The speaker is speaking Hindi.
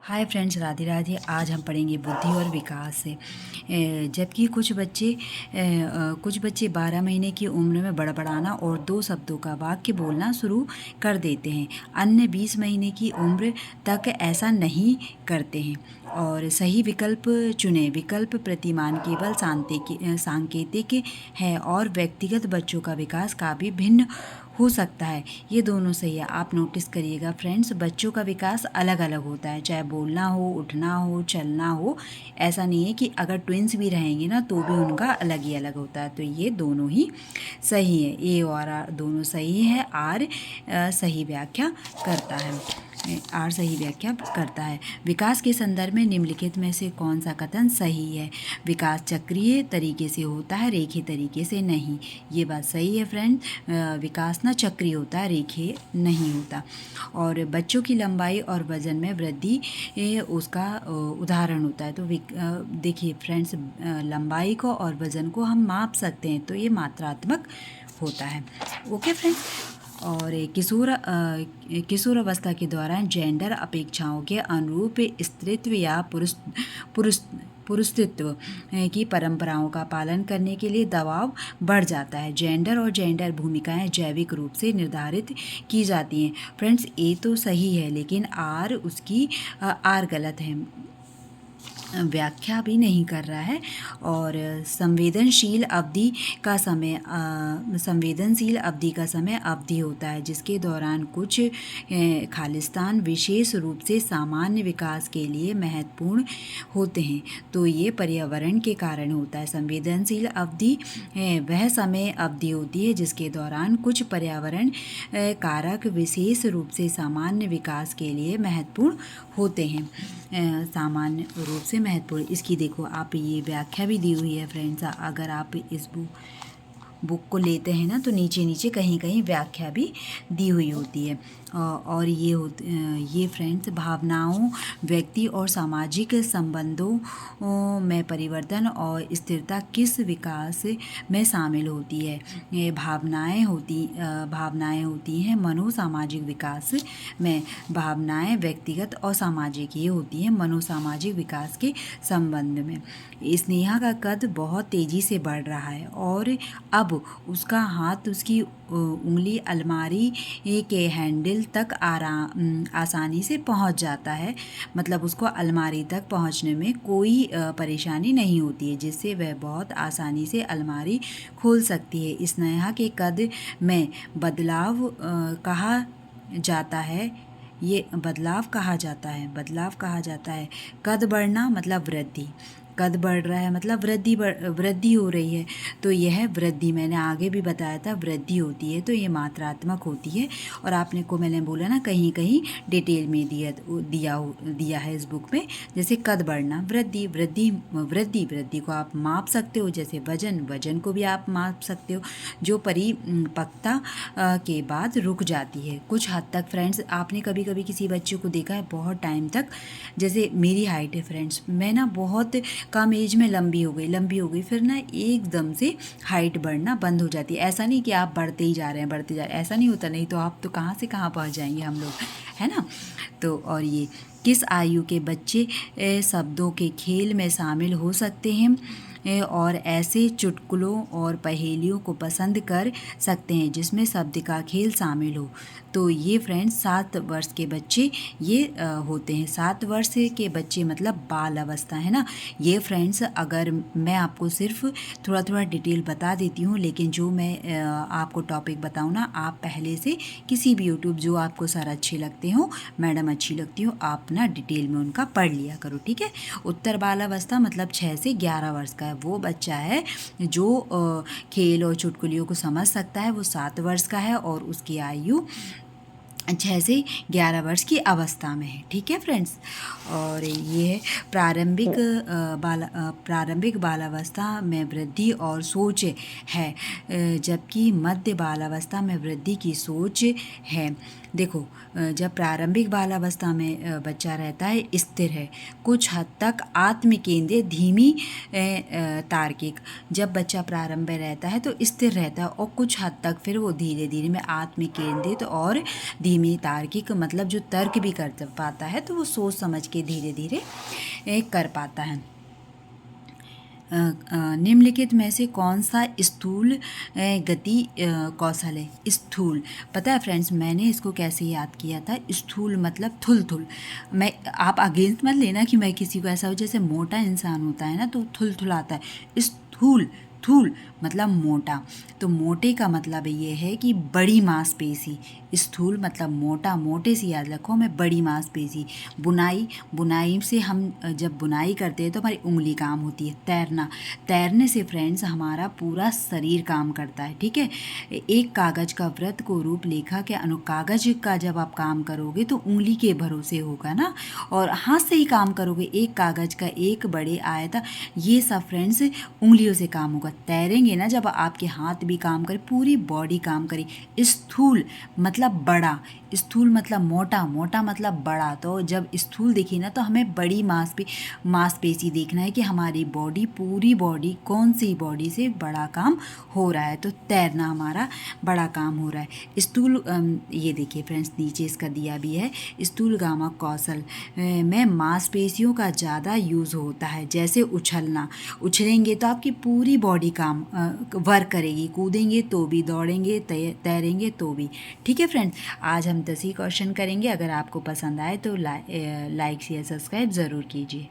Hi friends, Radhe Radhe. आज हम पढ़ेंगे बुद्धि और विकास से। जबकि कुछ बच्चे 12 महीने की उम्र में बड़बड़ाना और 2 शब्दों का वाक्य बोलना शुरू कर देते हैं। अन्य 20 महीने की उम्र तक ऐसा नहीं करते हैं। और सही विकल्प चुनें। विकल्प प्रतिमान केवल सांकेतिक है और व्यक्तिगत बच्चों का विकास काफ़ी भिन्न हो सकता है। ये दोनों सही है। आप नोटिस करिएगा फ्रेंड्स, बच्चों का विकास अलग अलग होता है, चाहे बोलना हो, उठना हो, चलना हो। ऐसा नहीं है कि अगर ट्विंस भी रहेंगे ना तो भी उनका अलग ही अलग होता है। तो ये दोनों ही सही है। ए और आर दोनों सही है। आर सही व्याख्या करता है। आर सही व्याख्या करता है। विकास के संदर्भ में निम्नलिखित में से कौन सा कथन सही है? विकास चक्रीय तरीके से होता है, रेखीय तरीके से नहीं। ये बात सही है फ्रेंड। विकास ना चक्रीय होता है, रेखीय नहीं होता। और बच्चों की लंबाई और वजन में वृद्धि उसका उदाहरण होता है। तो देखिए फ्रेंड्स, लंबाई को और वजन को हम माप सकते हैं, तो ये मात्रात्मक होता है। Okay friends. और किशोर अवस्था के दौरान जेंडर अपेक्षाओं के अनुरूप स्त्रीत्व या पुरुष पुरुषत्व की परंपराओं का पालन करने के लिए दबाव बढ़ जाता है। जेंडर और जेंडर भूमिकाएं जैविक रूप से निर्धारित की जाती हैं। फ्रेंड्स, ए तो सही है, लेकिन आर गलत है, व्याख्या भी नहीं कर रहा है। और संवेदनशील अवधि का समय अवधि होता है जिसके दौरान कुछ खालिस्तान विशेष रूप से सामान्य विकास के लिए महत्वपूर्ण होते हैं। तो ये पर्यावरण के कारण होता है। संवेदनशील अवधि वह समय अवधि होती है जिसके दौरान कुछ पर्यावरण कारक विशेष रूप से सामान्य विकास के लिए महत्वपूर्ण होते हैं। सामान्य रूप से महत्वपूर्ण। इसकी देखो, आप ये व्याख्या भी दी हुई है फ्रेंड्स। अगर आप इस बुक को लेते हैं ना तो नीचे नीचे कहीं कहीं व्याख्या भी दी हुई होती है। और ये फ्रेंड्स, भावनाओं, व्यक्ति और सामाजिक संबंधों में परिवर्तन और स्थिरता किस विकास में शामिल होती है? ये भावनाएं होती हैं मनोसामाजिक विकास में। भावनाएं व्यक्तिगत और सामाजिक ये होती हैं मनोसामाजिक विकास के संबंध में। स्नेहा का कद बहुत तेज़ी से बढ़ रहा है और अब उसका हाथ उसकी उंगली अलमारी के हैंडल तक आसानी से पहुंच जाता है। मतलब उसको अलमारी तक पहुंचने में कोई परेशानी नहीं होती है, जिससे वह बहुत आसानी से अलमारी खोल सकती है। स्नेहा के कद में बदलाव कहा जाता है। ये बदलाव कहा जाता है। कद बढ़ना मतलब वृद्धि। कद बढ़ रहा है मतलब वृद्धि हो रही है। तो यह वृद्धि, मैंने आगे भी बताया था, वृद्धि होती है तो ये मात्रात्मक होती है। और मैंने बोला ना, कहीं कहीं डिटेल में दिया है इस बुक में। जैसे कद बढ़ना, वृद्धि को आप माप सकते हो। जैसे वजन को भी आप माप सकते हो, जो परिपक्वता के बाद रुक जाती है कुछ हद तक। फ्रेंड्स, आपने कभी कभी किसी बच्चे को देखा है बहुत टाइम तक, जैसे मेरी हाइट है फ्रेंड्स, मैं ना बहुत कम एज में लंबी हो गई, फिर ना एकदम से हाइट बढ़ना बंद हो जाती है। ऐसा नहीं कि आप बढ़ते ही जा रहे हैं, ऐसा नहीं होता। नहीं तो आप तो कहाँ से कहाँ पहुँच जाएंगे हम लोग, है ना। तो और ये किस आयु के बच्चे शब्दों के खेल में शामिल हो सकते हैं और ऐसे चुटकुलों और पहेलियों को पसंद कर सकते हैं जिसमें शब्द का खेल शामिल हो? तो ये फ्रेंड्स 7 वर्ष के बच्चे ये होते हैं। 7 वर्ष के बच्चे मतलब बाल अवस्था, है ना। ये फ्रेंड्स, अगर मैं आपको सिर्फ थोड़ा थोड़ा डिटेल बता देती हूँ, लेकिन जो मैं आपको टॉपिक बताऊँ ना, आप पहले से किसी भी यूट्यूब, जो आपको सर अच्छे लगते हो, मैडम अच्छी लगती हो, आप ना डिटेल में उनका पढ़ लिया करो, ठीक है। उत्तर बाल अवस्था मतलब 6 से 11 वर्ष का है वो बच्चा है जो खेल और चुटकुलियों को समझ सकता है। वो 7 वर्ष का है और उसकी आयु 6 से 11 वर्ष की अवस्था में है, ठीक है फ्रेंड्स। और ये है प्रारंभिक बालावस्था में वृद्धि और सोच है, जबकि मध्य बालावस्था में वृद्धि की सोच है। देखो, जब प्रारंभिक बालावस्था में बच्चा रहता है स्थिर है, कुछ हद तक आत्मकेंद्रित, धीमी तार्किक। जब बच्चा प्रारंभ में रहता है तो स्थिर रहता है और कुछ हद तक फिर वो धीरे धीरे में आत्मकेंद्रित और धीमी तार्किक, मतलब जो तर्क भी कर पाता है तो वो सोच समझ के धीरे धीरे कर पाता है। निम्नलिखित में से कौन सा स्थूल गति कौशल है? स्थूल, पता है फ्रेंड्स मैंने इसको कैसे याद किया था? स्थूल मतलब थुल। मैं, आप अगेंस्ट मत लेना कि मैं किसी को ऐसा हो, जैसे मोटा इंसान होता है ना तो थुल आता है। स्थूल, थूल मतलब मोटा, तो मोटे का मतलब ये है कि बड़ी मांसपेशी। स्थूल मतलब मोटा, मोटे से याद रखो मैं, बड़ी मांसपेशी। बुनाई से हम जब बुनाई करते हैं तो हमारी उंगली काम होती है। तैरने से फ्रेंड्स हमारा पूरा शरीर काम करता है, ठीक है। एक कागज का वृत्त को रूपरेखा के कागज का जब आप काम करोगे तो उंगली के भरोसे होगा ना, और हाथ से ही काम करोगे। एक कागज का एक बड़े आयत, ये सब फ्रेंड्स उंगलियों से काम होगा। तैरेंगे ना जब आपके हाथ भी काम करे, पूरी बॉडी काम करे। स्थूल मतलब बड़ा, स्थूल मतलब मोटा, मोटा मतलब बड़ा। तो जब स्थूल देखी ना तो हमें बड़ी मांसपेशी देखना है कि हमारी बॉडी, पूरी बॉडी, कौन सी बॉडी से बड़ा काम हो रहा है। तो तैरना हमारा बड़ा काम हो रहा है। स्थूल, ये देखिए फ्रेंड्स नीचे इसका दिया भी है। स्थूलगामक कौशल में मांसपेशियों का ज़्यादा यूज़ होता है, जैसे उछलना। उछलेंगे तो आपकी पूरी बॉडी काम वर्क करेगी, कूदेंगे तो भी, दौड़ेंगे, तैरेंगे तो भी। ठीक है फ्रेंड्स, आज हम 10 ही क्वेश्चन करेंगे। अगर आपको पसंद आए तो लाइक शेयर सब्सक्राइब ज़रूर कीजिए।